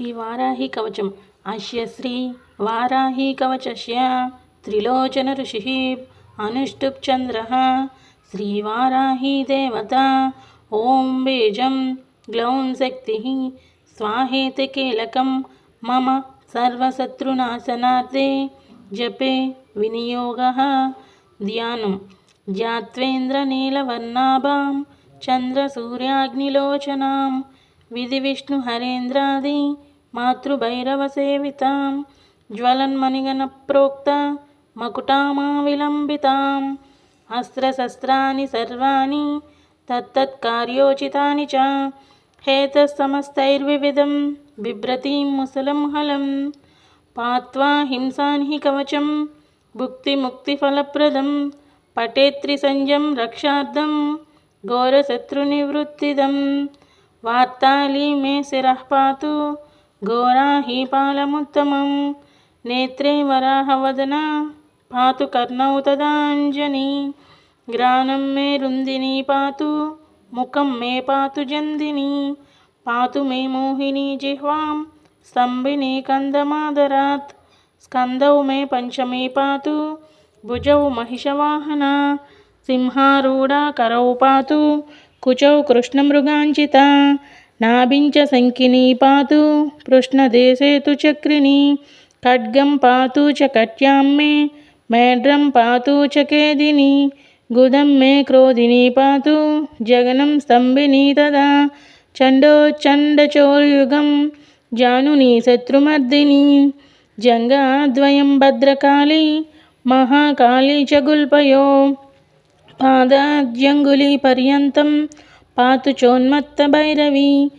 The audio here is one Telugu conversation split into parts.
శ్రీవారాహి కవచం. అస్య శ్రీ వారాహి కవచస్య త్రిలోచన ఋషిః అనుష్టుప్ చంద్రః శ్రీవారాహి దేవత. ఓం బీజం గ్లౌం శక్తిః స్వాహేతి కీలకం మమ సర్వశత్రునాశనార్థే జపే వినియోగః. ధ్యానం. ధ్యాత్వేంద్రనీలవర్ణాభాం చంద్రసూర్యాగ్నిలోచనాం విధి విష్ణుహరేంద్రాది మాతృభైరవసేవితాం జ్వలన్మణిగణ ప్రోక్త మకుటామావిలంబితాం అస్త్రశస్త్రాణి సర్వాణి తత్తత్కార్యోచితాని చ హేతస్తమస్తైర్వివిధం బిభ్రతీం ముసలం హలం పాత్వా హింసాన్హి కవచం భుక్తిముక్తిఫలప్రదం పఠేత్త్రిసంధ్యం రక్షార్థం ఘోరశత్రునివృత్తిదం. వార్తాళీ మే శిరః పాతు ఘోరాహి పాలముత్తమం నేత్రే వరాహవదనా పాతు కర్ణౌ తదాంజనీ గ్రాణం మే రుందినీ పాతు ముఖం మే పాతు జందినీ పాతు మే మోహినీ జిహ్వాం స్తంభినీ కందమాదరాత్ స్కందౌ మే పంచమీ పాతు భుజౌ మహిషవాహనా సింహారూఢా కరౌ పాతు కుచౌ కృష్ణమృగాంచితా నాభించ శంఖినీ పాతు పృష్ణదేశే తు చక్రిణీ ఖడ్గం పాతు చ కట్యాం మే మేఢ్రం పాతు చ కేదినీ గుదం మే క్రోధినీ పాతు జగనం స్తంభినీ తదా చండోచండచోర్యుగం జానునీ శత్రుమర్దినీ జంగాద్వయం భద్రకాళీ మహాకాళీ చ గుల్పయో పాదాద్యంగుళీపర్యంతం పాతు చోన్మత్తభైరవీ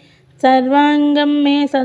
సర్వాంగం మే సదా